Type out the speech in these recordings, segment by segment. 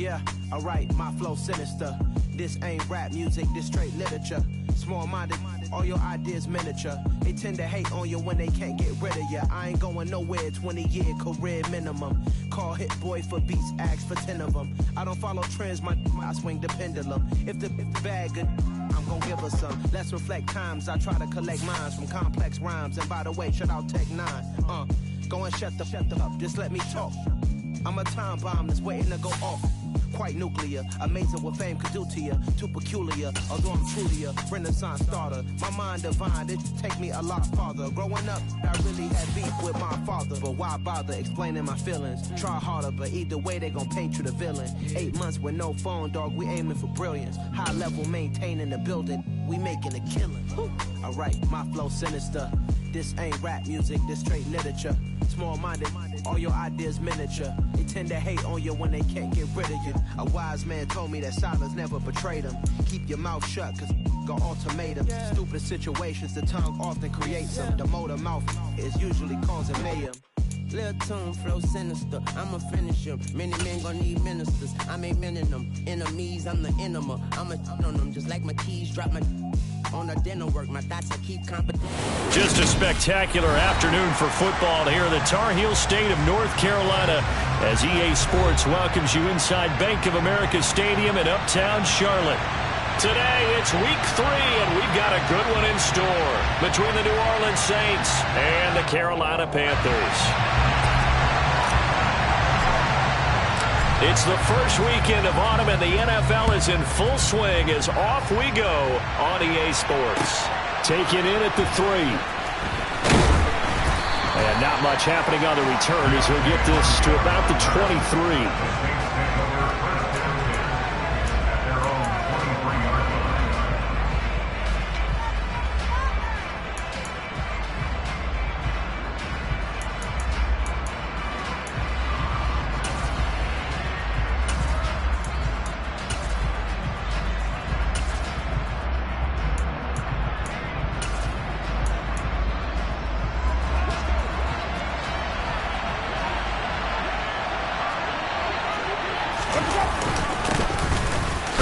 Yeah, alright, my flow sinister. This ain't rap music, this straight literature. Small-minded, all your ideas miniature. They tend to hate on you when they can't get rid of you. I ain't going nowhere, 20-year career minimum. Call Hit Boy for beats, ask for 10 of them. I don't follow trends, I swing the pendulum. If the bag good, I'm gon' give her some. Let's reflect times, I try to collect minds from complex rhymes. And by the way, shout out Tech 9. Go and shut the up, just let me talk. I'm a time bomb that's waiting to go off. Quite nuclear, amazing what fame could do to you. Too peculiar, although I'm truly a Renaissance starter. My mind divine, it take me a lot farther. Growing up, I really had beef with my father. But why bother explaining my feelings? Try harder, but either way they gon' paint you the villain. 8 months with no phone, dog, we aiming for brilliance. High level maintaining the building, we making a killing. Alright, my flow sinister. This ain't rap music, this straight literature. Small-minded, all your ideas miniature. They tend to hate on you when they can't get rid of you. A wise man told me that silence never betrayed him. Keep your mouth shut, cause got ultimatums. Stupid situations, the tongue often creates them. The motor mouth is usually causing mayhem. Lil' tune, flow sinister, I'ma finish him. Many men gon' need ministers, I'm a men in them. Enemies, I'm the enema. I'ma on them, just like my keys, drop my on the dental work. My thoughts, I keep confident. Just a spectacular afternoon for football here in the Tar Heel state of North Carolina as EA Sports welcomes you inside Bank of America Stadium in Uptown Charlotte. Today, it's week 3, and we've got a good one in store between the New Orleans Saints and the Carolina Panthers. It's the first weekend of autumn, and the NFL is in full swing as off we go on EA Sports. Taken in at the 3. And not much happening on the return as he'll get this to about the 23.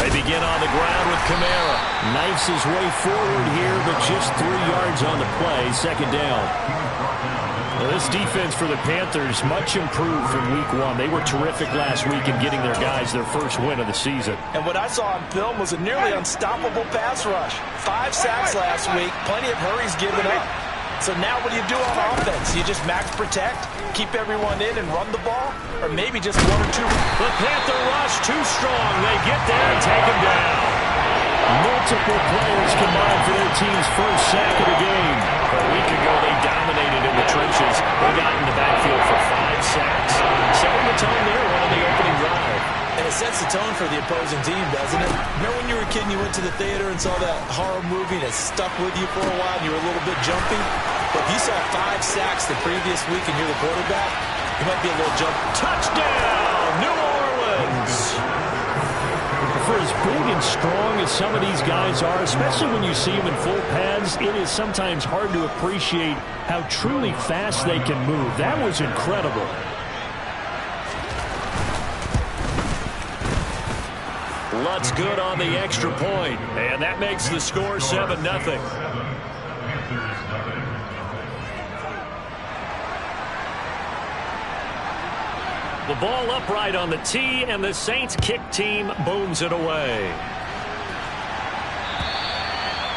Begin on the ground with Kamara. Knifes his way forward here, but just 3 yards on the play. Second down. Well, this defense for the Panthers, much improved from week 1. They were terrific last week in getting their guys their first win of the season. And what I saw on film was a nearly unstoppable pass rush. 5 sacks last week, plenty of hurries given up. So now what do you do on offense? You just max protect, keep everyone in and run the ball? Or maybe just 1 or 2? The Panther rush too strong. They get there and take him down. Multiple players combined for their team's first sack of the game. A week ago, they dominated in the trenches. They got in the backfield for 5 sacks. Setting the tone there on the opening drive. And it sets the tone for the opposing team, doesn't it? Remember when you were a kid and you went to the theater and saw that horror movie and it stuck with you for a while and you were a little bit jumpy? But if you saw 5 sacks the previous week and you're the quarterback, you might be a little jumpy. Touchdown, New Orleans! For as big and strong as some of these guys are, especially when you see them in full pads, it is sometimes hard to appreciate how truly fast they can move. That was incredible. Lutt's good on the extra point, and that makes the score 7-0. The ball upright on the tee, and the Saints kick team booms it away.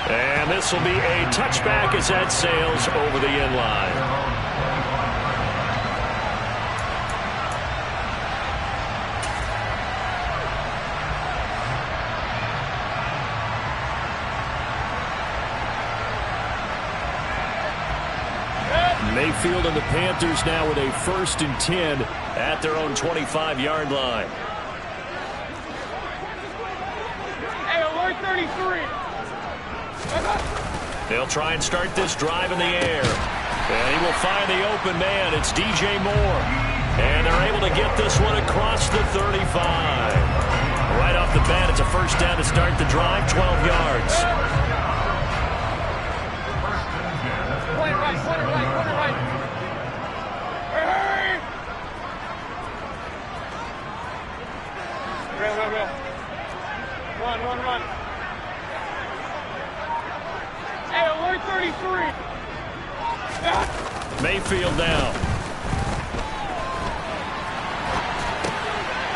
And this will be a touchback as that sails over the end line. Mayfield and the Panthers now with a 1st and 10 at their own 25-yard line. Hey, alert 33. They'll try and start this drive in the air. And he will find the open man. It's DJ Moore. And they're able to get this one across the 35. Right off the bat, it's a 1st down to start the drive, 12 yards. Point right, corner right, corner right. Hey! Run. Hey, alert 33. Mayfield down.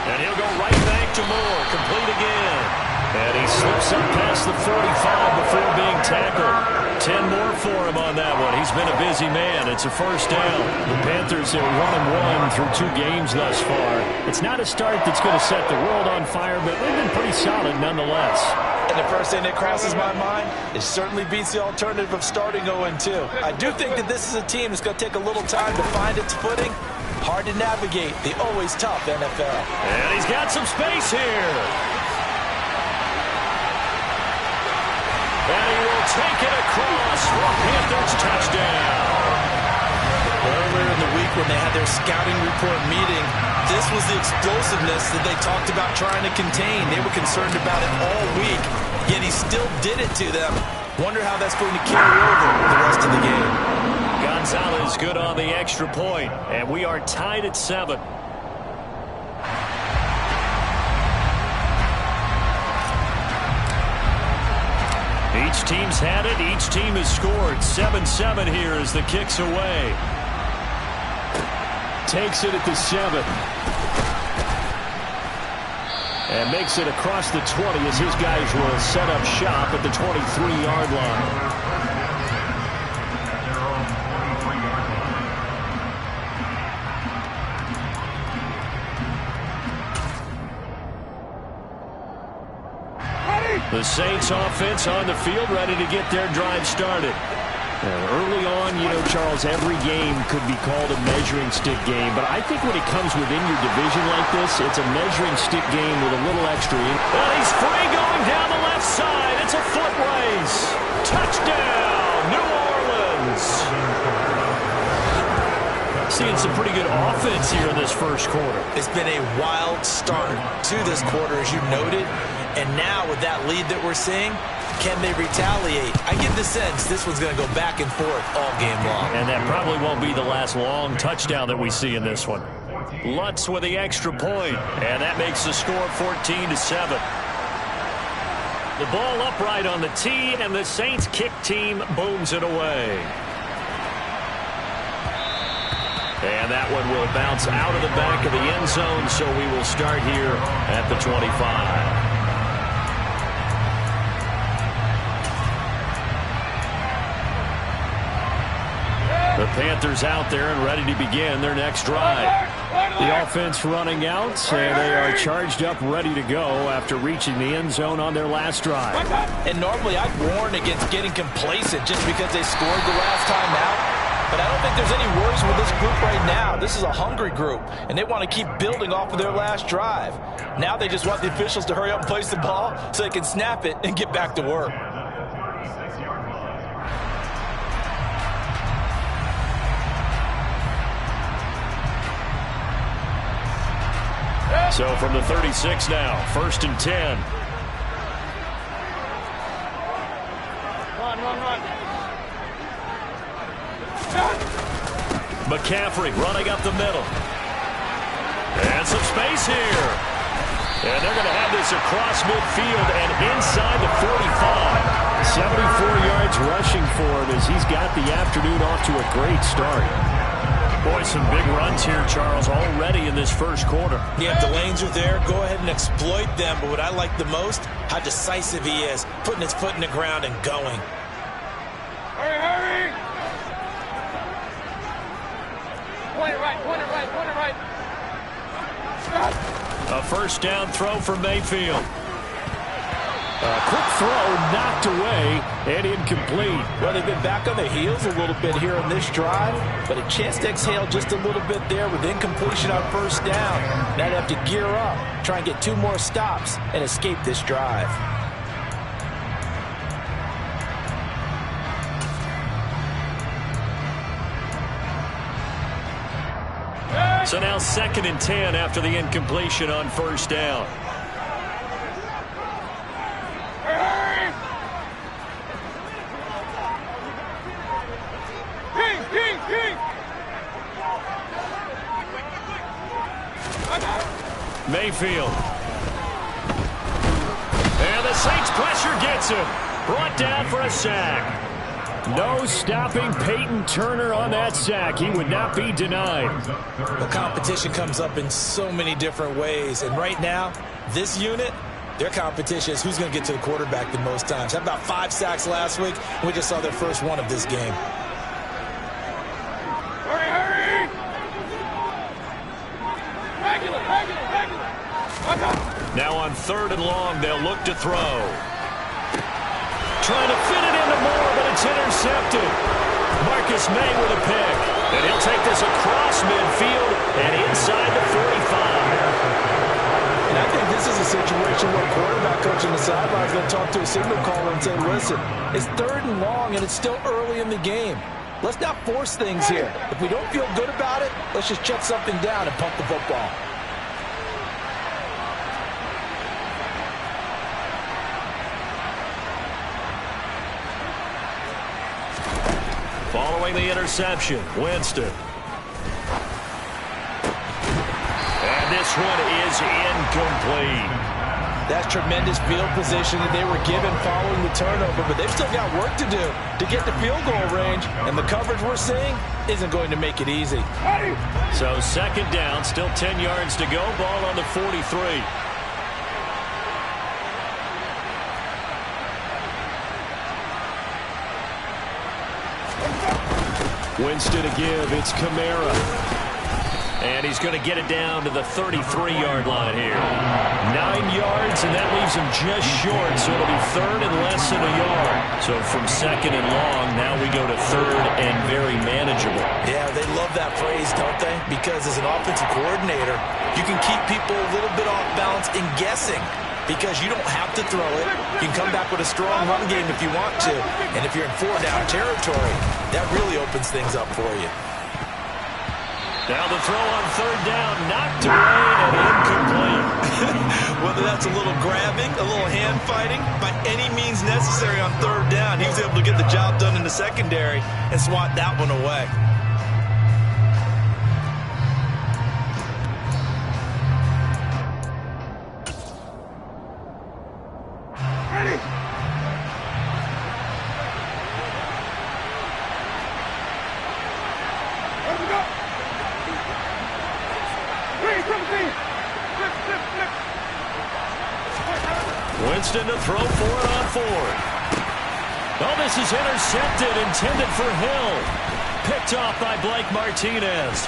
And he'll go right back to Moore. Complete again. And he slips up past the 45 before being tackled. 10 more for him on that one. He's been a busy man. It's a first down. The Panthers are 1-1 through 2 games thus far. It's not a start that's going to set the world on fire, but they've been pretty solid nonetheless. And the first thing that crosses my mind, it certainly beats the alternative of starting 0-2. I do think that this is a team that's going to take a little time to find its footing. Hard to navigate the always tough NFL. And he's got some space here. And he will take it across for Panthers touchdown. Earlier in the week when they had their scouting report meeting, this was the explosiveness that they talked about trying to contain. They were concerned about it all week, yet he still did it to them. Wonder how that's going to carry over the rest of the game. Gonzalez good on the extra point, and we are tied at 7. Each team's had it. Each team has scored. 7-7 here as the kick's away. Takes it at the 7. And makes it across the 20 as his guys will set up shop at the 23-yard line. The Saints offense on the field, ready to get their drive started. Early on, you know, Charles, every game could be called a measuring stick game, but I think when it comes within your division like this, it's a measuring stick game with a little extra. And he's free going down the left side. It's a foot race. Touchdown, New Orleans. Seeing some pretty good offense here in this first quarter. It's been a wild start to this quarter, as you noted. And now with that lead that we're seeing, can they retaliate? I get the sense this one's going to go back and forth all game long. And that probably won't be the last long touchdown that we see in this one. Lutz with the extra point, and that makes the score 14-7. The ball upright on the tee, and the Saints kick team booms it away. And that one will bounce out of the back of the end zone, so we will start here at the 25. The Panthers out there and ready to begin their next drive. The offense running out, and they are charged up, ready to go after reaching the end zone on their last drive. And normally I'd warn against getting complacent just because they scored the last time out. But I don't think there's any worries with this group right now. This is a hungry group, and they want to keep building off of their last drive. Now they just want the officials to hurry up and place the ball so they can snap it and get back to work. So from the 36 now, 1st and 10. Run. McCaffrey running up the middle. And some space here. And they're going to have this across midfield and inside the 45. 74 yards rushing for him as he's got the afternoon off to a great start. Boy, some big runs here, Charles, already in this first quarter. Yeah, if the lanes are there, go ahead and exploit them. But what I like the most, how decisive he is, putting his foot in the ground and going. Hurry! Point it right. A first down throw for Mayfield. A quick throw knocked away and incomplete. Well, they've been back on their heels a little bit here on this drive, but a chance to exhale just a little bit there with incompletion on first down. Now they have to gear up, try and get 2 more stops and escape this drive. So now 2nd and 10 after the incompletion on first down. Mayfield. And the Saints pressure gets him. Brought down for a sack. No stopping Peyton Turner on that sack. He would not be denied. The competition comes up in so many different ways. And right now, this unit, their competition is who's going to get to the quarterback the most times. Had about 5 sacks last week. We just saw their first one of this game. Hurry, hurry! Regular. Now on 3rd and long, they'll look to throw. Trying to fit it into Moore, but it's intercepted. Marcus May with a pick. And he'll take this across midfield and inside the 45. And I think this is a situation where a quarterback coach on the sideline is going to talk to a signal caller and say, listen, it's 3rd and long and it's still early in the game. Let's not force things here. If we don't feel good about it, let's just shut something down and pump the football. Following the interception, Winston. And this one is incomplete. That's tremendous field position that they were given following the turnover, but they've still got work to do to get the field goal range, and the coverage we're seeing isn't going to make it easy. So 2nd down, still 10 yards to go, ball on the 43. Winston to give, it's Kamara. And he's going to get it down to the 33-yard line here. 9 yards, and that leaves him just short, so it'll be 3rd and less than a yard. So from 2nd and long, now we go to 3rd and very manageable. Yeah, they love that phrase, don't they? Because as an offensive coordinator, you can keep people a little bit off balance in guessing. Because you don't have to throw it. You can come back with a strong run game if you want to. And if you're in 4-down territory, that really opens things up for you. Now the throw on 3rd down, knocked away and incomplete. Whether that's a little grabbing, a little hand fighting, by any means necessary on 3rd down, he was able to get the job done in the secondary and swat that one away. Winston to throw for it on 4th. Oh, this is intercepted, intended for Hill. Picked off by Blake Martinez.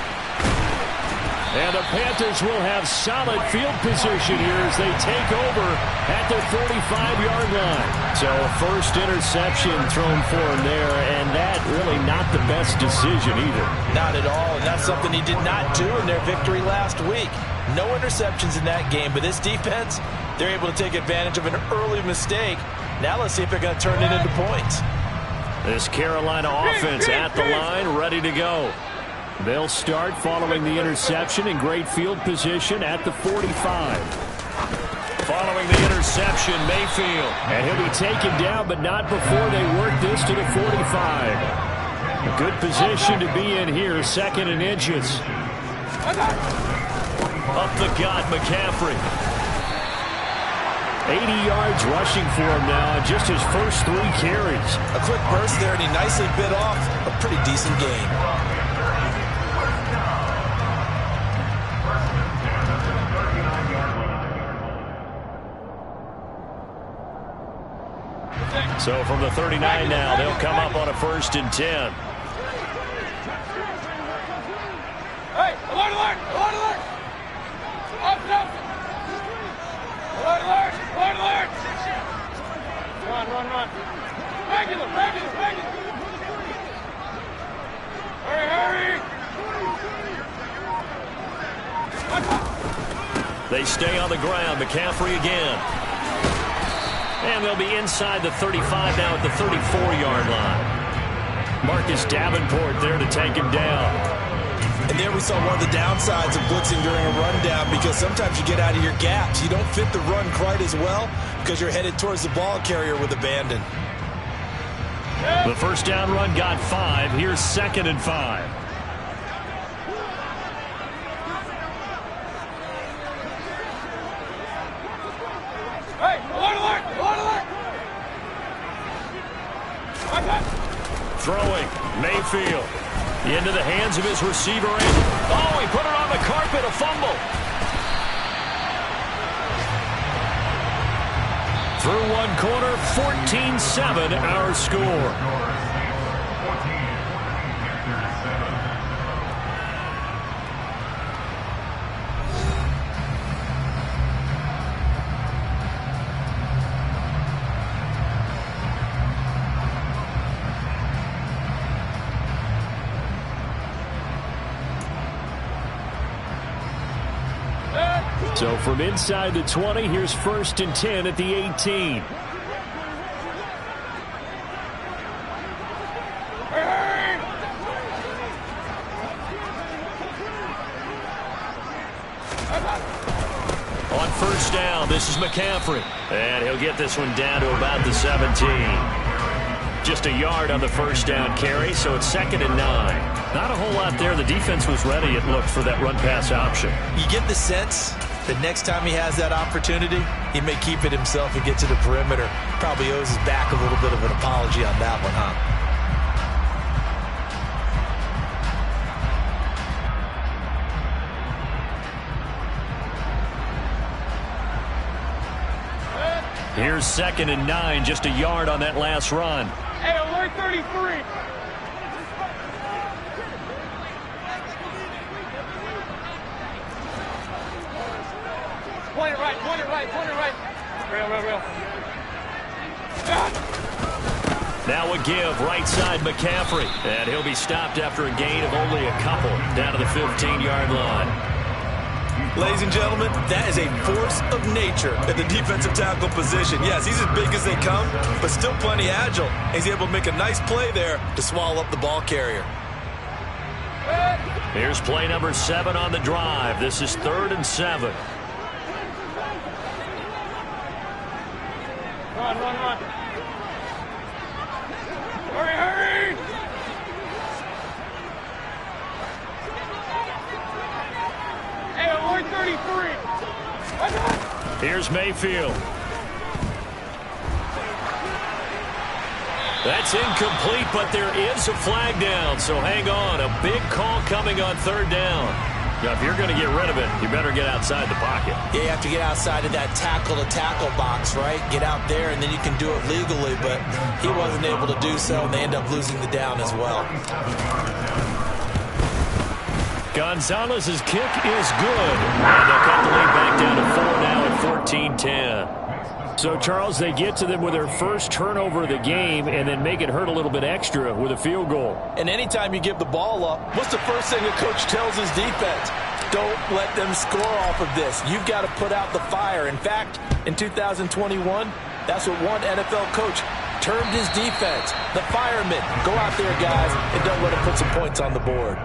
And the Panthers will have solid field position here as they take over at their 45-yard line. So first interception thrown for him there, and that really not the best decision either. Not at all, and that's something he did not do in their victory last week. No interceptions in that game, but this defense, they're able to take advantage of an early mistake. Now let's see if they're going to turn it into points. This Carolina offense at the line, ready to go. They'll start following the interception in great field position at the 45. Following the interception, Mayfield. And he'll be taken down, but not before they work this to the 45. A good position to be in here, 2nd and inches. Up the gut, McCaffrey. 80 yards rushing for him now, just his first 3 carries. A quick burst there, and he nicely bit off a pretty decent gain. So from the 39 now, they'll come up on a 1st and 10. Hey, alert, alert, alert, alert! Up, up! Alert, alert, alert, alert! Run. Regular. Hurry! They stay on the ground. McCaffrey again. And they'll be inside the 35 now at the 34-yard line. Marcus Davenport there to take him down. And there we saw one of the downsides of blitzing during a rundown, because sometimes you get out of your gaps. You don't fit the run quite as well because you're headed towards the ball carrier with abandon. The first down run got 5. Here's 2nd and 5. Hey, alert, alert, alert, alert! Mayfield. Into the hands of his receiver. Oh, he put it on the carpet, a fumble. Through one quarter, 14-7 our score. So from inside the 20, here's 1st and 10 at the 18. On 1st down, this is McCaffrey. And he'll get this one down to about the 17. Just a yard on the 1st down carry, so it's 2nd and 9. Not a whole lot there. The defense was ready, it looked, for that run-pass option. You get the sense that next time he has that opportunity, he may keep it himself and get to the perimeter. Probably owes his back a little bit of an apology on that one, huh? Here's 2nd and 9, just a yard on that last run. Hey, alert 33. Point it right, point it right, point it right. Real. Now a give, right side McCaffrey. And he'll be stopped after a gain of only a couple, down to the 15-yard line. Ladies and gentlemen, that is a force of nature at the defensive tackle position. Yes, he's as big as they come, but still plenty agile. He's able to make a nice play there to swallow up the ball carrier. Here's play number 7 on the drive. This is 3rd and 7. Run. Hurry! Hey, alert 33. Here's Mayfield. That's incomplete, but there is a flag down, so hang on. A big call coming on 3rd down. Now, if you're going to get rid of it, you better get outside the pocket. Yeah, you have to get outside of that tackle-to-tackle box, right? Get out there, and then you can do it legally, but he wasn't able to do so, and they end up losing the down as well. Gonzalez's kick is good. And they'll cut the lead back down to 4 now at 14-10. So, Charles, they get to them with their first turnover of the game and then make it hurt a little bit extra with a field goal. And anytime you give the ball up, what's the first thing a coach tells his defense? Don't let them score off of this. You've got to put out the fire. In fact, in 2021, that's what one NFL coach termed his defense. The firemen. Go out there, guys, and don't let them put some points on the board.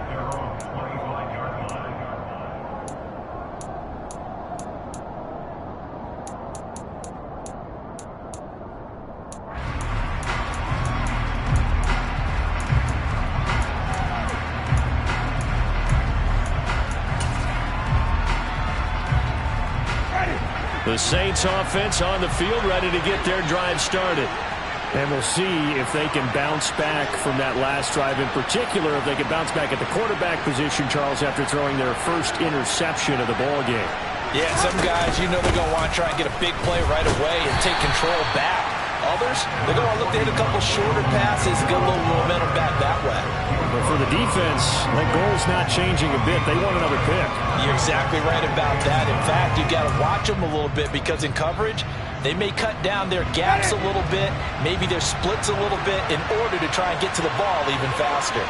The Saints offense on the field, ready to get their drive started. And we'll see if they can bounce back from that last drive, in particular, if they can bounce back at the quarterback position, Charles, after throwing their first interception of the ball game. Yeah, some guys, you know they're going to want to try and get a big play right away and take control back. Others, they're going to look to hit a couple shorter passes and get a little momentum back that way. But for the defense, that goal's not changing a bit. They want another pick. You're exactly right about that. In fact, you've got to watch them a little bit because in coverage, they may cut down their gaps a little bit, maybe their splits a little bit in order to try and get to the ball even faster.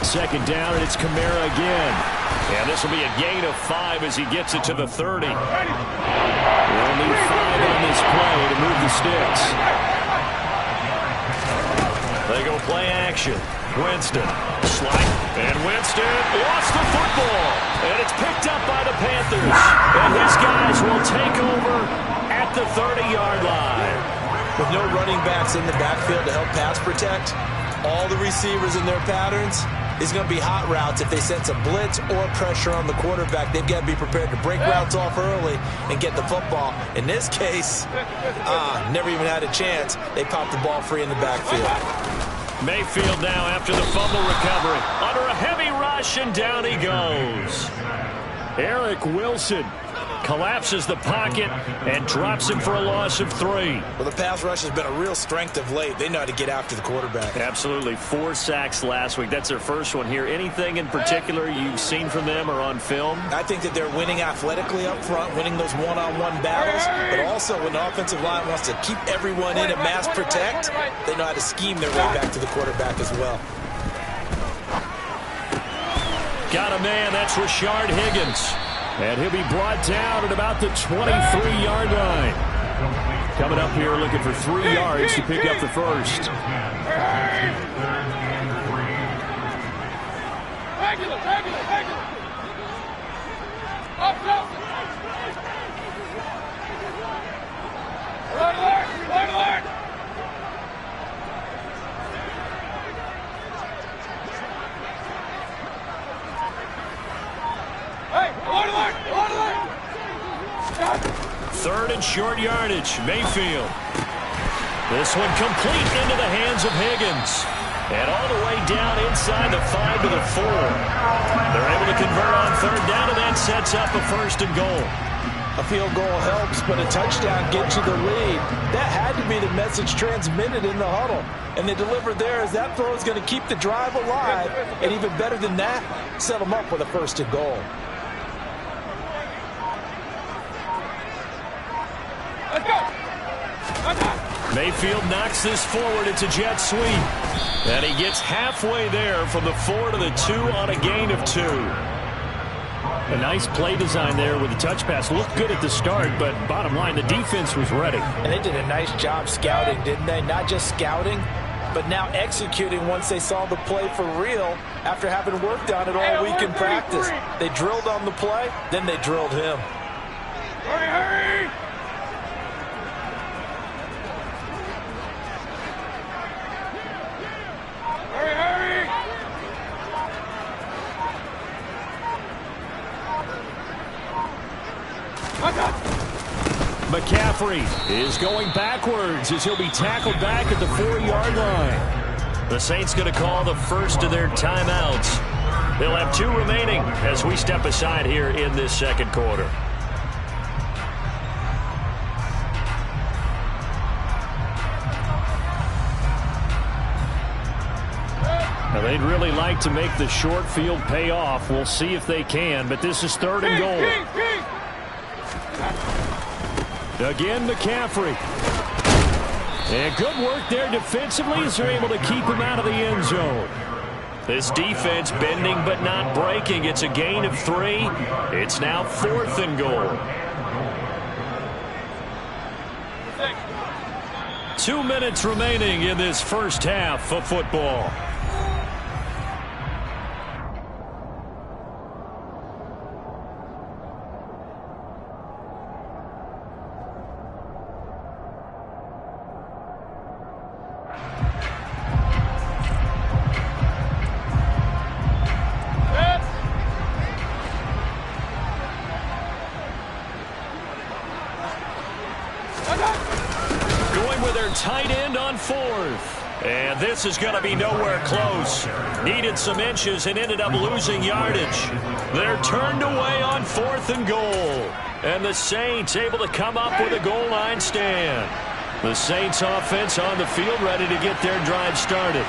2nd down, and it's Kamara again. And this will be a gain of 5 as he gets it to the 30. We'll need 5 on this play to move the sticks. They go play action. Winston, slide, and Winston lost the football. And it's picked up by the Panthers. And his guys will take over at the 30-yard line. With no running backs in the backfield to help pass protect, all the receivers in their patterns is going to be hot routes. If they sense a blitz or pressure on the quarterback, they've got to be prepared to break routes off early and get the football. In this case, never even had a chance. They popped the ball free in the backfield. Mayfield now after the fumble recovery. Under a heavy rush, and down he goes. Eric Wilson collapses the pocket and drops him for a loss of 3. Well, the pass rush has been a real strength of late. They know how to get after the quarterback. Absolutely. 4 sacks last week. That's their first one here. Anything in particular you've seen from them or on film? I think that they're winning athletically up front, winning those one-on-one battles, but also when the offensive line wants to keep everyone in and mass protect, they know how to scheme their way back to the quarterback as well. Got a man. That's Rashard Higgins. And he'll be brought down at about the 23-yard line. Coming up here looking for 3 yards to pick up the first. Third and short yardage. Mayfield. This one complete into the hands of Higgins. And all the way down inside the 5 to the 4. They're able to convert on third down, and that sets up a 1st and goal. A field goal helps, but a touchdown gets you the lead. That had to be the message transmitted in the huddle. And they delivered there as that throw is going to keep the drive alive. And even better than that, set them up with a 1st and goal. Mayfield knocks this forward. It's a jet sweep. And he gets halfway there from the 4 to the 2 on a gain of 2. A nice play design there with the touch pass. Looked good at the start, but bottom line, the defense was ready. And they did a nice job scouting, didn't they? Not just scouting, but now executing once they saw the play for real after having worked on it all week in practice. They drilled on the play, then they drilled him. Hurry, hurry! McCaffrey is going backwards as he'll be tackled back at the 4-yard line. The Saints going to call the first of their timeouts. They'll have 2 remaining as we step aside here in this second quarter. Now, they'd really like to make the short field pay off. We'll see if they can, but this is 3rd and goal. Again, McCaffrey. And good work there defensively as they're able to keep him out of the end zone. This defense bending but not breaking. It's a gain of 3. It's now 4th and goal. 2 minutes remaining in this first half of football. Tight end on 4th. And this is going to be nowhere close. Needed some inches and ended up losing yardage. They're turned away on 4th and goal. And the Saints able to come up with a goal line stand. The Saints offense on the field ready to get their drive started.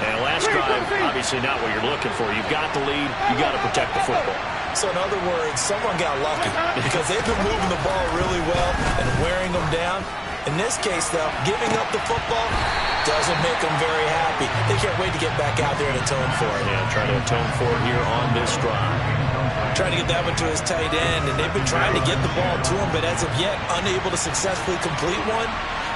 And last drive, obviously not what you're looking for. You've got the lead. You've got to protect the football. So in other words, someone got lucky because they've been moving the ball really well and wearing them down. In this case, though, giving up the football doesn't make them very happy. They can't wait to get back out there and atone for it. Yeah, trying to atone for it here on this drive. Trying to get that one to his tight end, and they've been trying to get the ball to him, but as of yet, unable to successfully complete one.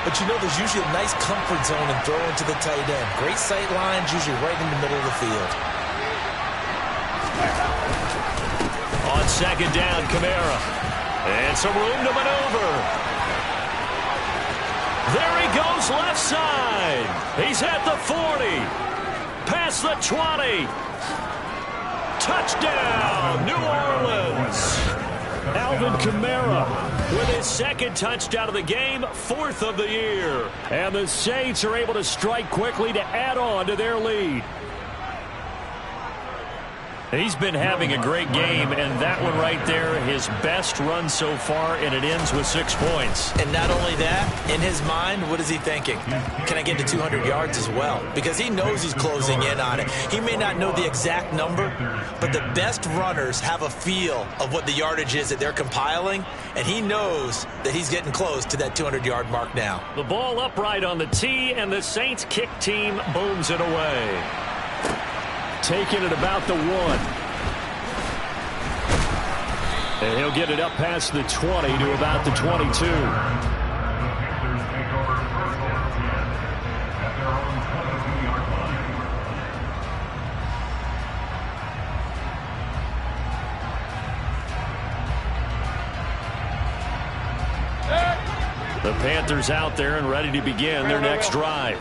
But you know there's usually a nice comfort zone in throwing to the tight end. Great sight lines, usually right in the middle of the field. On 2nd down, Kamara. And some room to maneuver. There he goes left side. He's at the 40. Past the 20. Touchdown, New Orleans. Alvin Kamara with his second touchdown of the game, 4th of the year. And the Saints are able to strike quickly to add on to their lead. He's been having a great game, and that one right there, his best run so far, and it ends with 6 points. And not only that, in his mind, what is he thinking? Can I get to 200 yards as well? Because he knows he's closing in on it. He may not know the exact number, but the best runners have a feel of what the yardage is that they're compiling, and he knows that he's getting close to that 200-yard mark now. The ball upright on the tee, and the Saints kick team booms it away. Taking it about the 1. And he'll get it up past the 20 to about the 22. The Panthers out there and ready to begin their next drive.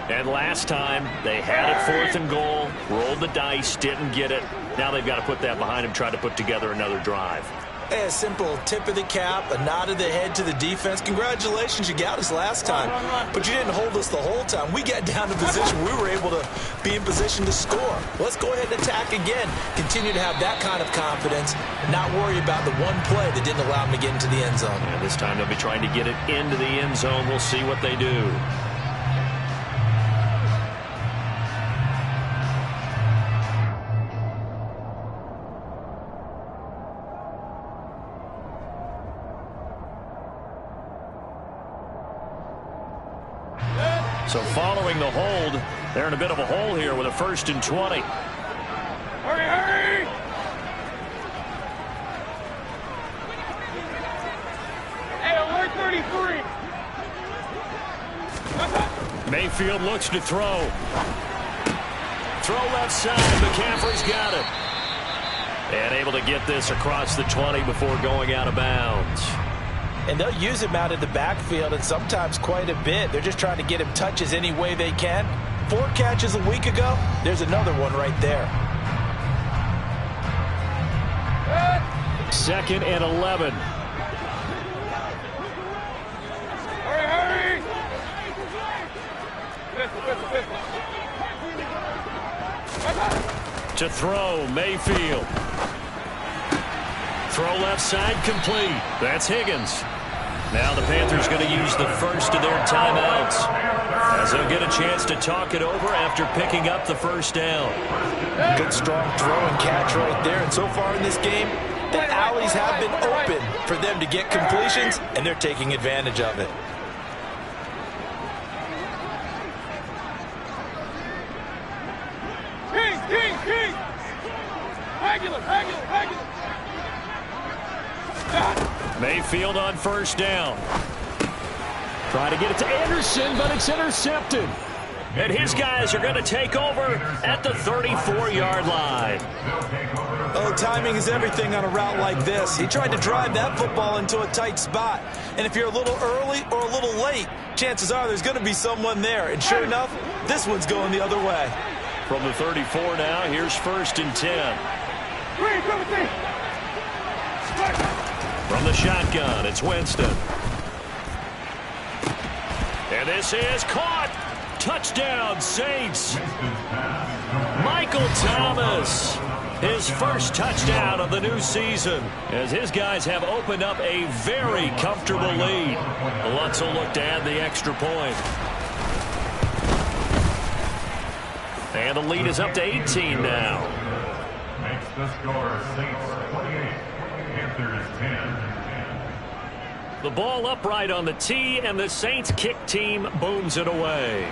And last time, they had it 4th and goal, rolled the dice, didn't get it. Now they've got to put that behind them, try to put together another drive. Hey, a simple tip of the cap, a nod of the head to the defense. Congratulations, you got us last time. But you didn't hold us the whole time. We got down to position. We were able to be in position to score. Let's go ahead and attack again. Continue to have that kind of confidence, not worry about the one play that didn't allow them to get into the end zone. And this time they'll be trying to get it into the end zone. We'll see what they do. So following the hold, they're in a bit of a hole here with a 1st and 20. Hurry, hurry! Hey, alert 33! Mayfield looks to throw. Throw left side. McCaffrey's got it. And able to get this across the 20 before going out of bounds. And they'll use him out in the backfield, and sometimes quite a bit. They're just trying to get him touches any way they can. 4 catches a week ago. There's another one right there. 2nd and 11. Hurry, hurry! To throw, Mayfield. Throw left side, complete. That's Higgins. Now the Panthers going to use the first of their timeouts, as they'll get a chance to talk it over after picking up the 1st down. Good strong throw and catch right there. And so far in this game, the alleys have been open for them to get completions, and they're taking advantage of it. King! Regular! Mayfield on 1st down. Try to get it to Anderson, but it's intercepted. And his guys are going to take over at the 34-yard line. Oh, timing is everything on a route like this. He tried to drive that football into a tight spot. And if you're a little early or a little late, chances are there's going to be someone there. And sure enough, this one's going the other way. From the 34 now, here's 1st and 10. From the shotgun, it's Winston. And this is caught. Touchdown, Saints. Michael Thomas, his first touchdown of the new season, as his guys have opened up a very comfortable lead. Lutz will look to add the extra point. And the lead is up to 18 now. Makes the score Saints 28, Panthers 10. The ball upright on the tee, and the Saints kick team booms it away.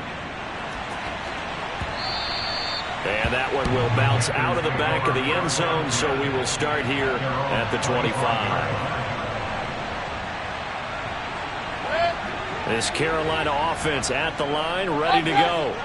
And that one will bounce out of the back of the end zone, so we will start here at the 25. This Carolina offense at the line, ready to go.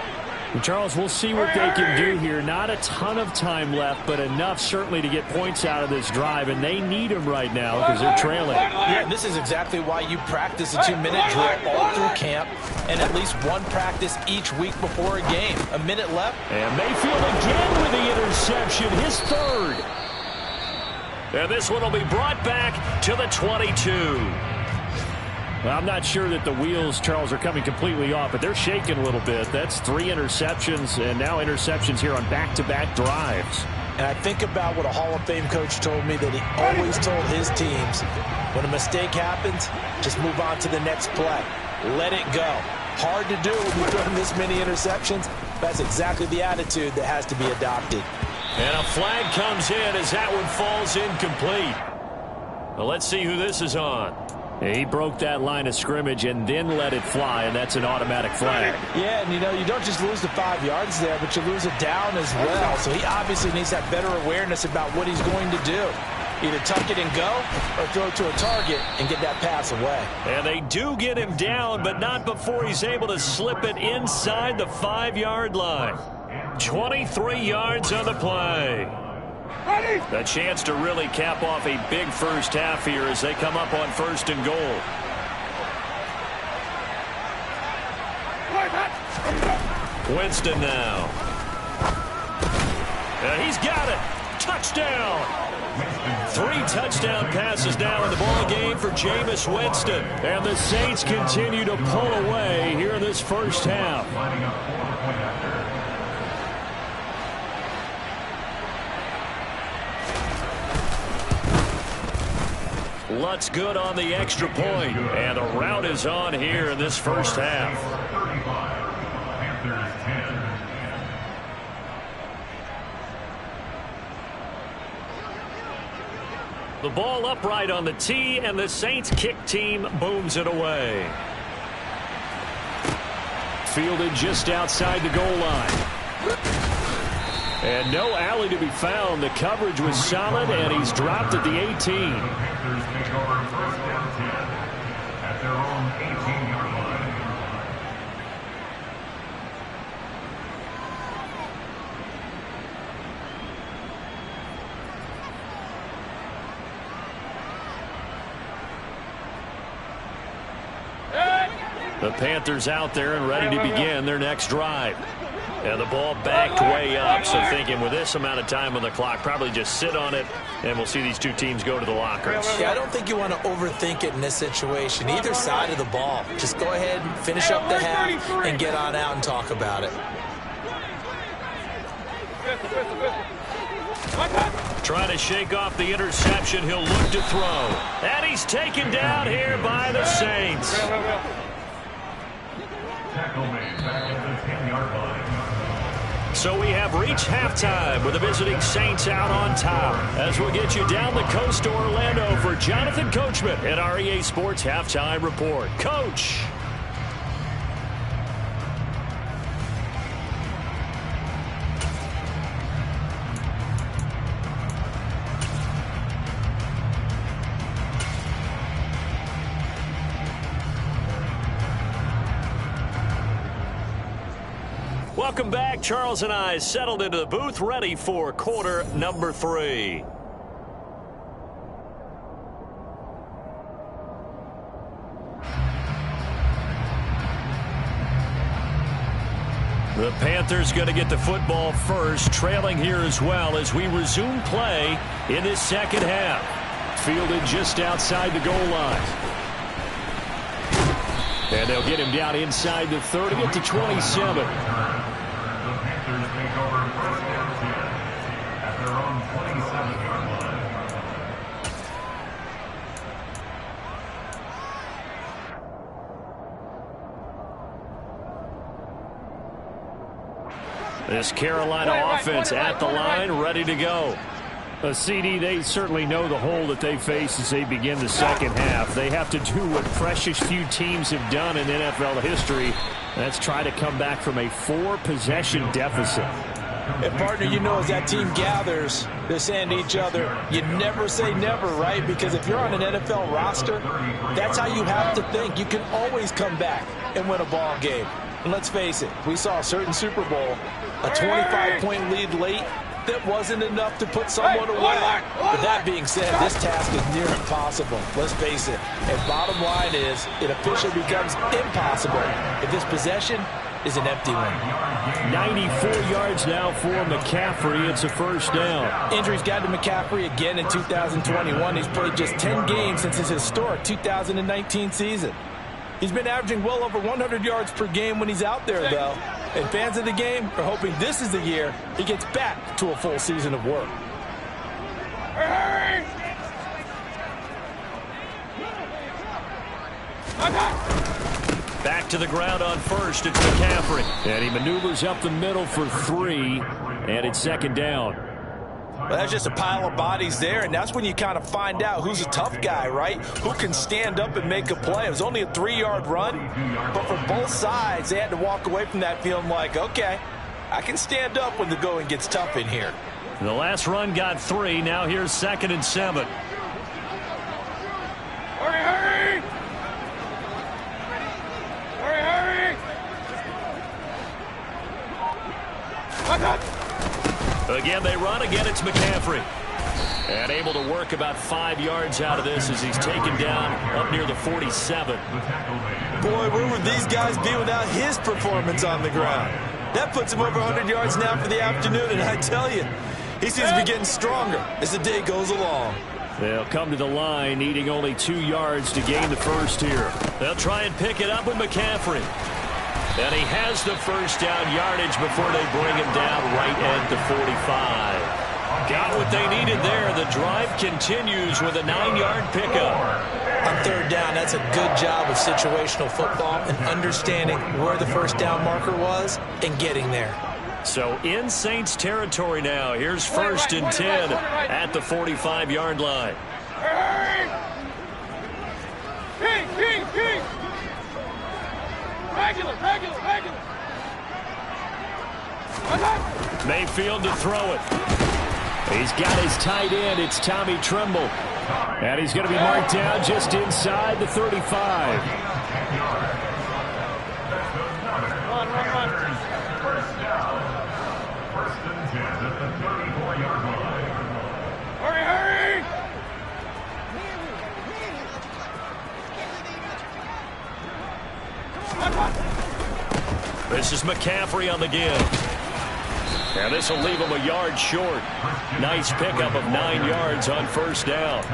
Charles, we'll see what they can do here. Not a ton of time left, but enough certainly to get points out of this drive, and they need them right now because they're trailing. Yeah, this is exactly why you practice a 2-minute drill all through camp and at least one practice each week before a game. A minute left. And Mayfield again with the interception, his third. And this one will be brought back to the 22. Well, I'm not sure that the wheels, Charles, are coming completely off, but they're shaking a little bit. That's 3 interceptions, and now interceptions here on back-to-back drives. And I think about what a Hall of Fame coach told me that he always told his teams, when a mistake happens, just move on to the next play. Let it go. Hard to do when you're throwing this many interceptions. That's exactly the attitude that has to be adopted. And a flag comes in as that one falls incomplete. Well, let's see who this is on. He broke that line of scrimmage and then let it fly, and that's an automatic flag. Yeah, and you don't just lose the 5 yards there, but you lose it down as well. So he obviously needs that better awareness about what he's going to do. Either tuck it and go or throw it to a target and get that pass away. And they do get him down, but not before he's able to slip it inside the 5-yard line. 23 yards on the play. A chance to really cap off a big first half here as they come up on 1st and goal. Winston now. He's got it. Touchdown. 3 touchdown passes now in the ball game for Jameis Winston. And the Saints continue to pull away here in this first half. Lutz good on the extra point, and the rout is on here in this first half. The ball upright on the tee, and the Saints kick team booms it away. Fielded just outside the goal line. And no alley to be found. The coverage was solid, and he's dropped at the 18. At their own 18-yard line. The Panthers out there and ready to begin their next drive. And the ball backed way up, so thinking with this amount of time on the clock, probably just sit on it, and we'll see these two teams go to the lockers. Yeah, I don't think you want to overthink it in this situation. Either side of the ball. Just go ahead and finish up the half and get on out and talk about it. Trying to shake off the interception. He'll look to throw. And he's taken down here by the Saints. Tackle made back at the 10-yard line. So we have reached halftime with the visiting Saints out on top. As we'll get you down the coast to Orlando for Jonathan Coachman at our EA Sports Halftime Report. Coach. Welcome back. Charles and I settled into the booth, ready for quarter number 3. The Panthers going to get the football first, trailing here as well as we resume play in this second half. Fielded just outside the goal line. And they'll get him down inside the 30 at the 27. This Carolina offense at the line, ready to go. CD, they certainly know the hole that they face as they begin the second half. They have to do what precious few teams have done in NFL history. That's try to come back from a 4-possession deficit. And, partner, you know, as that team gathers, they're saying to each other, you never say never, right? Because if you're on an NFL roster, that's how you have to think. You can always come back and win a ball game. And let's face it, we saw a certain Super Bowl, a 25-point lead late, that wasn't enough to put someone away. But that being said, this task is near impossible. Let's face it. And bottom line is, it officially becomes impossible if this possession is an empty one. 94 yards now for McCaffrey. It's a first down. Injuries got to McCaffrey again in 2021. He's played just 10 games since his historic 2019 season. He's been averaging well over 100 yards per game when he's out there, though. And fans of the game are hoping this is the year he gets back to a full season of work. Hurry! Back to the ground on first. It's McCaffrey. And he maneuvers up the middle for 3. And it's second down. Well, that's just a pile of bodies there, and that's when you kind of find out who's a tough guy, right? Who can stand up and make a play. It was only a 3-yard run, but for both sides, they had to walk away from that feeling like, okay, I can stand up when the going gets tough in here. The last run got 3. Now here's 2nd and 7. Hurry, hurry! Hurry, hurry! Again, they run. Again, it's McCaffrey. And able to work about 5 yards out of this as he's taken down up near the 47. Boy, where would these guys be without his performance on the ground? That puts him over 100 yards now for the afternoon, and I tell you, he seems to be getting stronger as the day goes along. They'll come to the line, needing only 2 yards to gain the first here. They'll try and pick it up with McCaffrey. And he has the first down yardage before they bring him down right at the 45. Got what they needed there. The drive continues with a 9-yard pickup. On third down, that's a good job of situational football and understanding where the first down marker was and getting there. So in Saints territory now. Here's 1st and 10 at the 45-yard line. King! Regular! Mayfield to throw it. He's got his tight end. It's Tommy Tremble. And he's going to be marked down just inside the 35. Run. First down. 1st and 10 at the 34-yard line. Hurry! This is McCaffrey on the give. And this will leave him a yard short. Nice pickup of 9 yards on first down.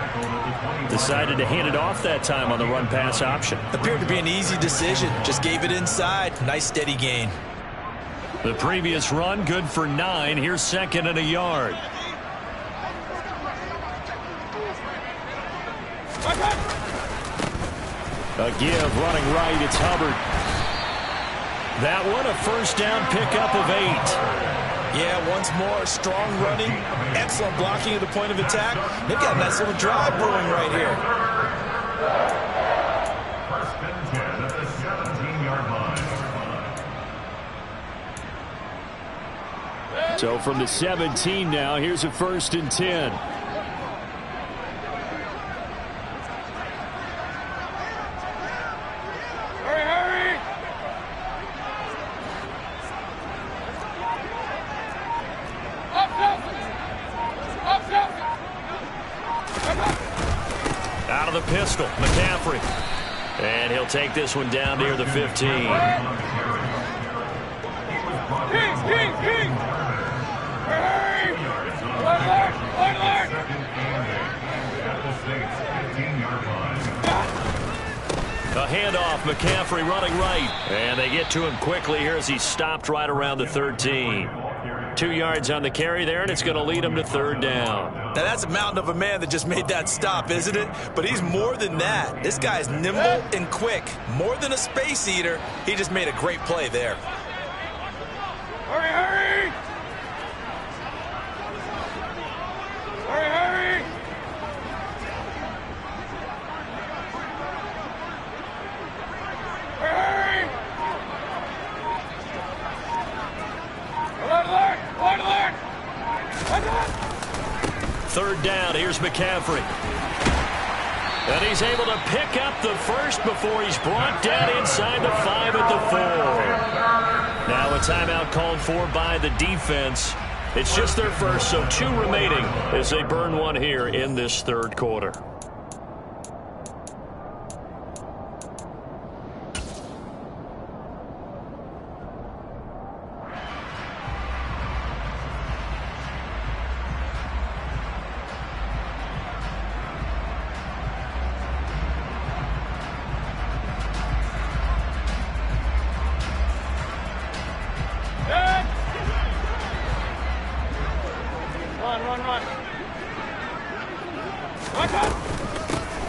Decided to hand it off that time on the run-pass option. Appeared to be an easy decision. Just gave it inside. Nice steady gain. The previous run, good for 9. Here's 2nd and a yard. A give running right. It's Hubbard. That one a first down pickup of 8. Yeah, once more, strong running, excellent blocking at the point of attack. They've got a nice little drive brewing right here. 1st and 10 at the 17-yard line. So from the 17 now, here's a 1st and 10. Hurry! Out of the pistol, McCaffrey. And he'll take this one down near the 15. King! Hurry! Alert! A handoff, McCaffrey running right. And they get to him quickly here as he stopped right around the 13. 2 yards on the carry there, and it's going to lead him to 3rd down. Now, that's a mountain of a man that just made that stop, isn't it? But he's more than that. This guy's nimble and quick. More than a space eater, he just made a great play there. Hurry! Alert! 3rd down. Here's McCaffrey. And he's able to pick up the first before he's brought down inside the 5 at the 4. Now a timeout called for by the defense. It's just their first, so 2 remaining as they burn one here in this third quarter.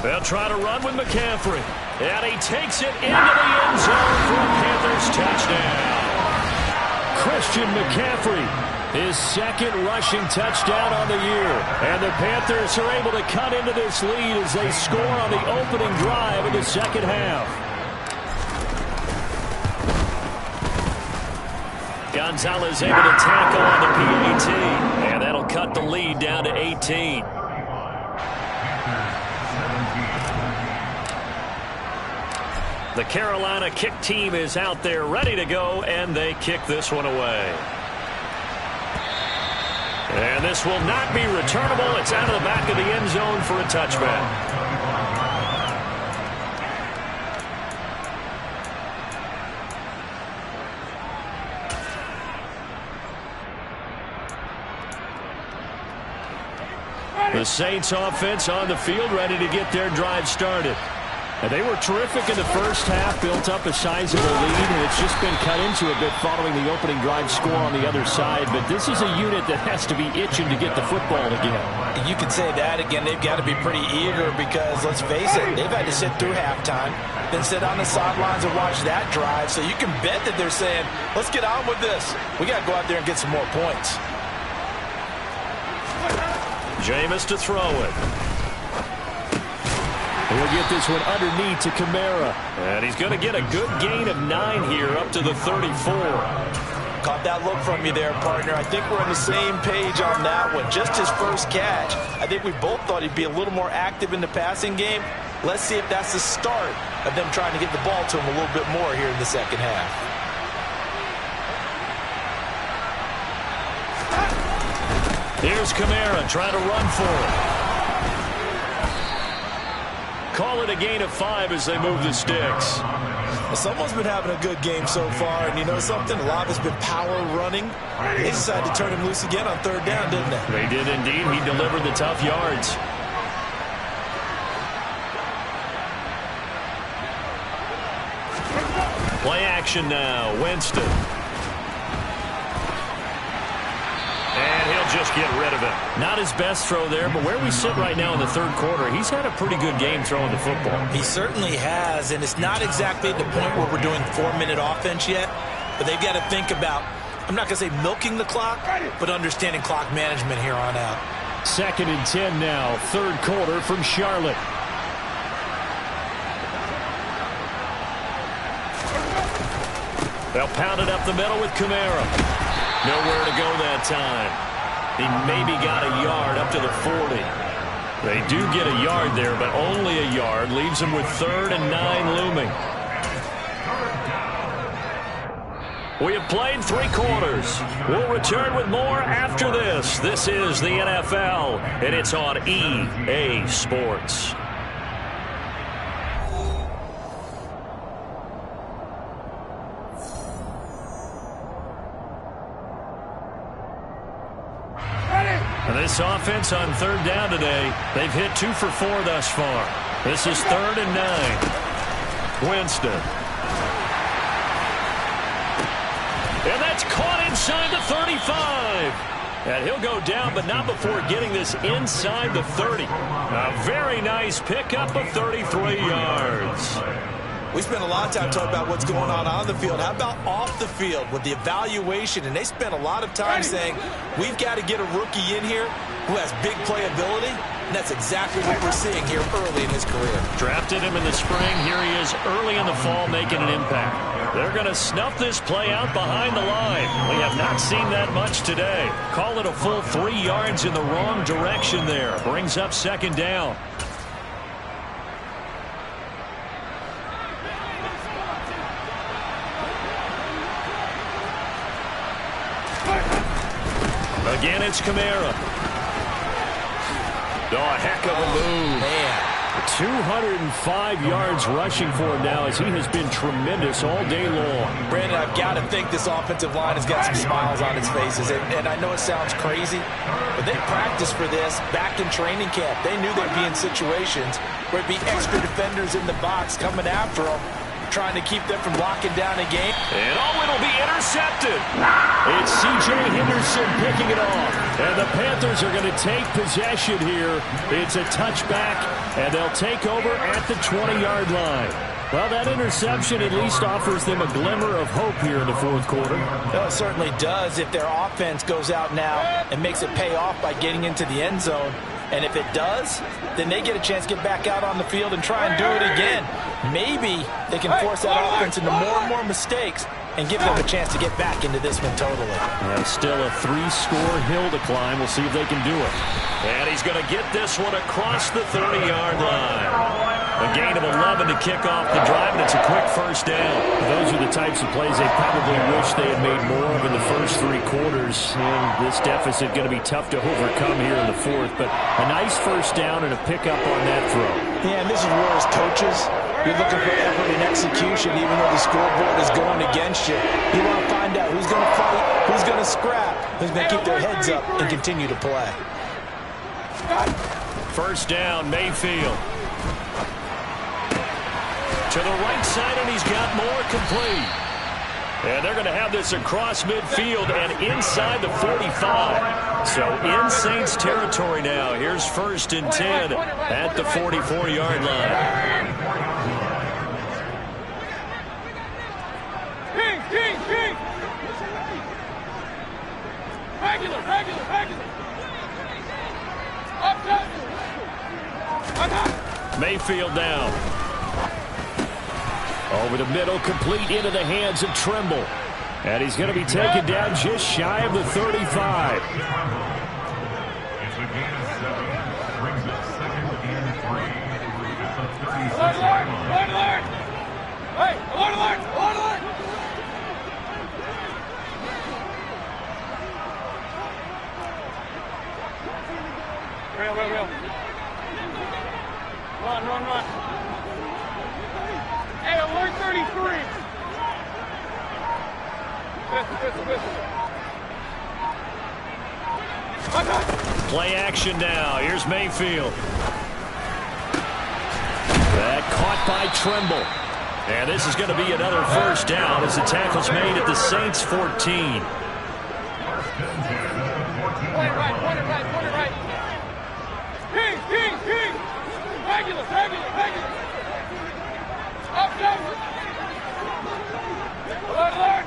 They'll try to run with McCaffrey. And he takes it into the end zone for a Panthers touchdown. Christian McCaffrey, his second rushing touchdown on the year. And the Panthers are able to cut into this lead as they score on the opening drive of the second half. Gonzalez able to tackle on the PAT. And that'll cut the lead down to 18. The Carolina kick team is out there ready to go, and they kick this one away. And this will not be returnable. It's out of the back of the end zone for a touchback. The Saints offense on the field ready to get their drive started. And they were terrific in the first half, built up a sizable lead, and it's just been cut into a bit following the opening drive score on the other side. But this is a unit that has to be itching to get the football again. You can say that again. They've got to be pretty eager because, let's face it, they've had to sit through halftime, then sit on the sidelines and watch that drive. So you can bet that they're saying, let's get on with this. We got to go out there and get some more points. Jameis to throw it. He'll get this one underneath to Kamara. And he's going to get a good gain of 9 here up to the 34. Caught that look from you there, partner. I think we're on the same page on that one. Just his first catch. I think we both thought he'd be a little more active in the passing game. Let's see if that's the start of them trying to get the ball to him a little bit more here in the second half. Here's Kamara trying to run for it. Call it a gain of 5 as they move the sticks. Well, someone's been having a good game so far, and you know something? A lot has been power running. They decided to turn him loose again on third down, didn't they? They did indeed. He delivered the tough yards. Play action now. Winston. And he'll just get rid of it. Not his best throw there, but where we sit right now in the third quarter, he's had a pretty good game throwing the football. He certainly has, and it's not exactly at the point where we're doing 4-minute offense yet, but they've got to think about, I'm not going to say milking the clock, but understanding clock management here on out. 2nd and 10 now, third quarter from Charlotte. They'll pound it up the middle with Kamara. Nowhere to go that time. He maybe got a yard up to the 40. They do get a yard there, but only a yard. Leaves them with 3rd and 9 looming. We have played 3 quarters. We'll return with more after this. This is the NFL, and it's on EA Sports. This offense on third down today, they've hit 2 for 4 thus far. This is 3rd and 9. Winston. And that's caught inside the 35. And he'll go down, but not before getting this inside the 30. A very nice pickup of 33 yards. We spent a lot of time talking about what's going on the field. How about off the field with the evaluation? And they spent a lot of time saying, we've got to get a rookie in here who has big playability. And that's exactly what we're seeing here early in his career. Drafted him in the spring. Here he is early in the fall making an impact. They're going to snuff this play out behind the line. We have not seen that much today. Call it a full 3 yards in the wrong direction there. Brings up 2nd down. Again, it's Kamara. Oh, a heck of a move. Man. 205 yards rushing for him now as he has been tremendous all day long. Brandon, I've got to think this offensive line has got some smiles on its faces. And I know it sounds crazy, but they practiced for this back in training camp. They knew they'd be in situations where it'd be extra defenders in the box coming after them, trying to keep them from locking down a game. And it'll be intercepted. It's C.J. Henderson picking it off. And the Panthers are going to take possession here. It's a touchback, and they'll take over at the 20-yard line. Well, that interception at least offers them a glimmer of hope here in the fourth quarter. Well, it certainly does if their offense goes out now and makes it pay off by getting into the end zone. And if it does, then they get a chance to get back out on the field and try and do it again. Maybe they can force that offense into more and more mistakes and give them a chance to get back into this one totally. Yeah, still a 3-score hill to climb. We'll see if they can do it. And he's going to get this one across the 30-yard line. A gain of 11 to kick off the drive, and it's a quick first down. Those are the types of plays they probably wish they had made more of in the first 3 quarters. And this deficit going to be tough to overcome here in the fourth. But a nice first down and a pickup on that throw. Yeah, and this is where as coaches, you're looking for effort and execution even though the scoreboard is going against you. You want to find out who's going to fight, who's going to scrap, who's going to keep their heads up and continue to play. First down, Mayfield. To the right side, and he's got more complete. And they're going to have this across midfield and inside the 45. So in Saints territory now. Here's 1st and 10 at the 44-yard line. King. Regular. Up. Mayfield down. Over the middle, complete into the hands of Trimble. And he's going to be taken down just shy of the 35. It's a gain of 7. Brings it 2nd and 3. At the 36-yard line. Alert! Hey, alert! Real. Run. Hey, alert 33. Play action now. Here's Mayfield. That caught by Trimble. And this is going to be another first down as the tackle's made at the Saints 14. Point it right. King. Regular. Up. Alert.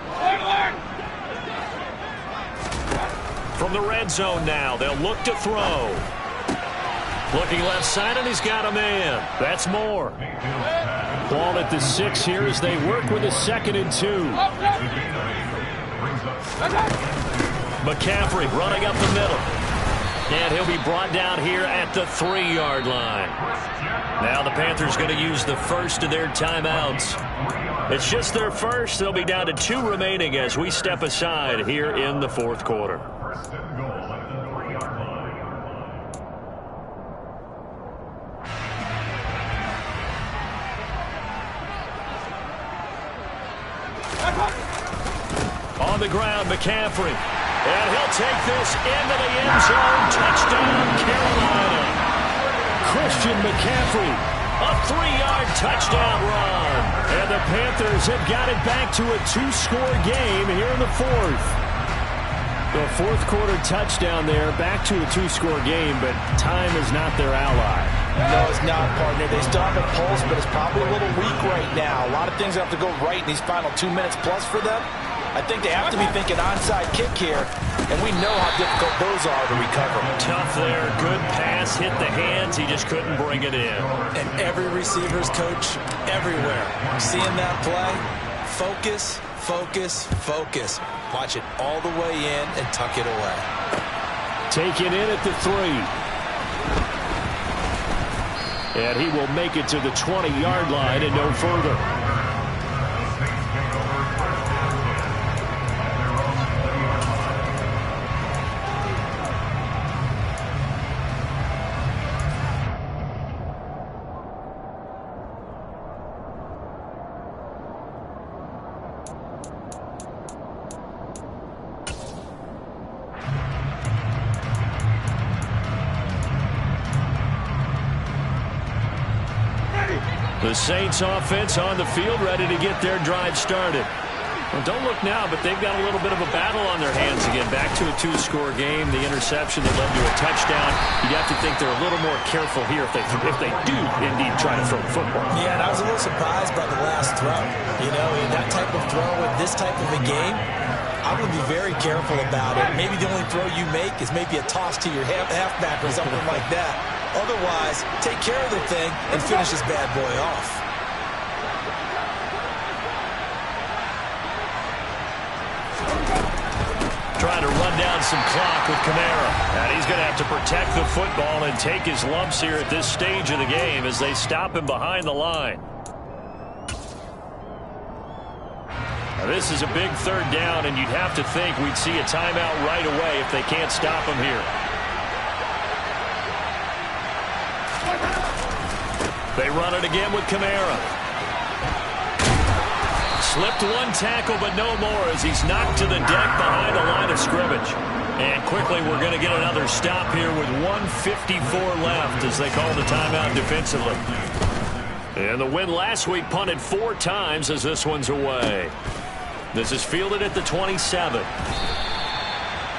From the red zone now, they'll look to throw. Looking left side, and he's got a man. That's Moore. Ball at the 6 here as they work with a 2nd and 2. McCaffrey running up the middle. And he'll be brought down here at the 3-yard line. Now the Panthers going to use the first of their timeouts. It's just their first. They'll be down to 2 remaining as we step aside here in the fourth quarter. First and goal at the 3-yard line. On the ground, McCaffrey. And he'll take this into the end zone. Touchdown, Carolina. Christian McCaffrey, a 3-yard touchdown run. And the Panthers have got it back to a 2-score game here in the fourth. The fourth quarter touchdown there, back to a 2-score game, but time is not their ally. No, it's not, partner. They still have a pulse, but it's probably a little weak right now. A lot of things have to go right in these final 2 minutes plus for them. I think they have to be thinking onside kick here, and we know how difficult those are to recover. Tough there. Good pass. Hit the hands. He just couldn't bring it in. And every receiver's coach everywhere. Seeing that play, focus. Watch it all the way in and tuck it away. Take it in at the 3. And he will make it to the 20-yard line and no further. The Saints offense on the field, ready to get their drive started. Well, don't look now, but they've got a little bit of a battle on their hands again. Back to a 2-score game. The interception that led to a touchdown. You'd have to think they're a little more careful here if they do indeed try to throw the football. Yeah, and I was a little surprised by the last throw. You know, that type of throw in this type of a game, I'm going to be very careful about it. Maybe the only throw you make is maybe a toss to your halfback or something like that. Otherwise, take care of the thing and finish this bad boy off. Trying to run down some clock with Kamara. And he's going to have to protect the football and take his lumps here at this stage of the game as they stop him behind the line. Now, this is a big third down, and you'd have to think we'd see a timeout right away if they can't stop him here. They run it again with Kamara. Slipped one tackle, but no more as he's knocked to the deck behind the line of scrimmage. And quickly, we're going to get another stop here with 1:54 left as they call the timeout defensively. And the win last week punted 4 times as this one's away. This is fielded at the 27.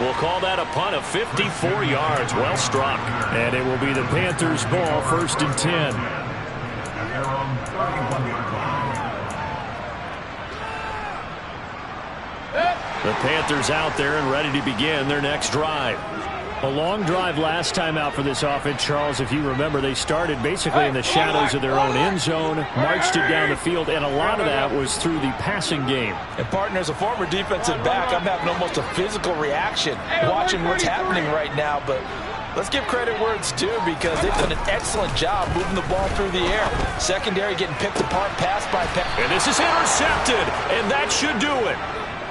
We'll call that a punt of 54 yards. Well struck. And it will be the Panthers' ball, 1st and 10. And they're on 31-yard line. The Panthers out there and ready to begin their next drive. A long drive last time out for this offense, Charles. If you remember, they started basically in the shadows of their own end zone, marched it down the field, and a lot of that was through the passing game. And, partner, as a former defensive back, I'm having almost a physical reaction watching what's happening right now. But let's give credit where it's due because they've done an excellent job moving the ball through the air. Secondary getting picked apart pass by pass. And this is intercepted, and that should do it.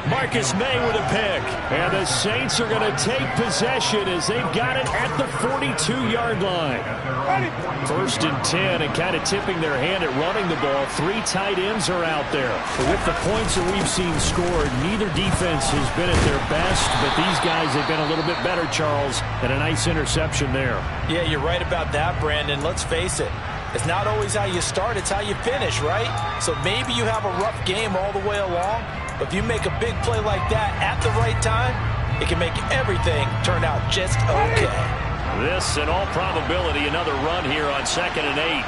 Marcus May with a pick. And the Saints are going to take possession as they've got it at the 42-yard line. 1st and 10, and kind of tipping their hand at running the ball. 3 tight ends are out there. With the points that we've seen scored, neither defense has been at their best, but these guys have been a little bit better, Charles, and a nice interception there. Yeah, you're right about that, Brandon. Let's face it. It's not always how you start, it's how you finish, right? So maybe you have a rough game all the way along, but if you make a big play like that at the right time, it can make everything turn out just okay. This, in all probability, another run here on 2nd and 8.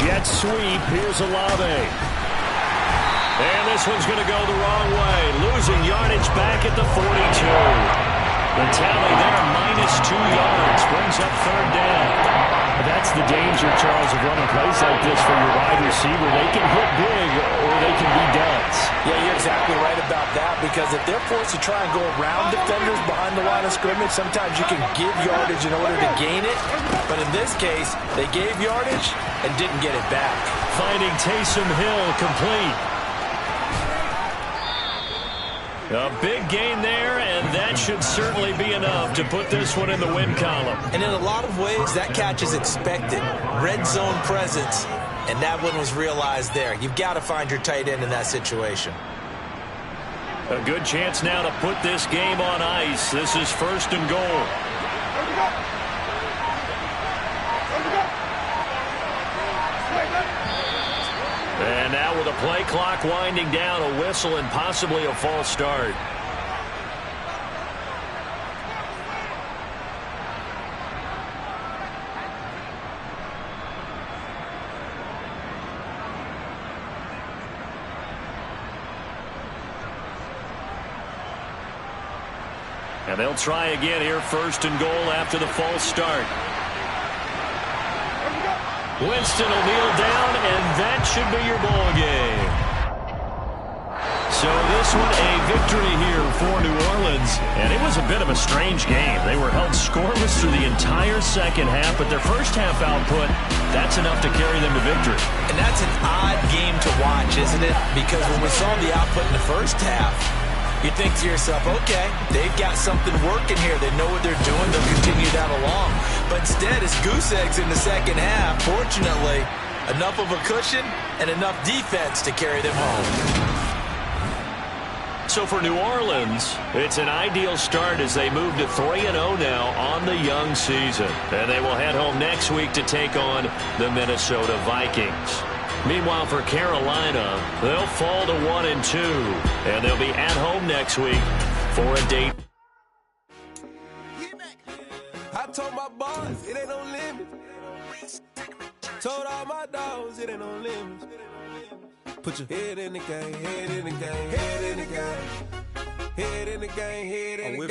Jet sweep. Here's Olave. And this one's going to go the wrong way. Losing yardage back at the 42. The tally there, -2 yards. Brings up 3rd down. That's the danger, Charles, of running plays like this for your wide receiver. They can hit big or they can be duds. Yeah, you're exactly right about that because if they're forced to try and go around defenders behind the line of scrimmage, sometimes you can give yardage in order to gain it. But in this case, they gave yardage and didn't get it back. Finding Taysom Hill complete. A big gain there, and that should certainly be enough to put this one in the win column. And in a lot of ways, that catch is expected. Red zone presence, and that one was realized there. You've got to find your tight end in that situation. A good chance now to put this game on ice. This is 1st and goal. And now with a play clock winding down, a whistle and possibly a false start. And they'll try again here, 1st and goal after the false start. Winston will kneel down, and that should be your ball game. So this one a victory here for New Orleans, and it was a bit of a strange game. They were held scoreless through the entire 2nd half, but their 1st half output, that's enough to carry them to victory. And that's an odd game to watch, isn't it? Because when we saw the output in the 1st half, You think to yourself, okay, they've got something working here. They know what they're doing. They'll continue that along. But instead, it's goose eggs in the second half. Fortunately, enough of a cushion and enough defense to carry them home. So for New Orleans, it's an ideal start as they move to 3-0 now on the young season. And they will head home next week to take on the Minnesota Vikings. Meanwhile, for Carolina, they'll fall to 1-2, and they'll be at home next week for a date. I told my boss it ain't no limit. Told all my dogs it ain't no limit. Put your head in the game, head in the game, head in the game, head in the game, head in the game.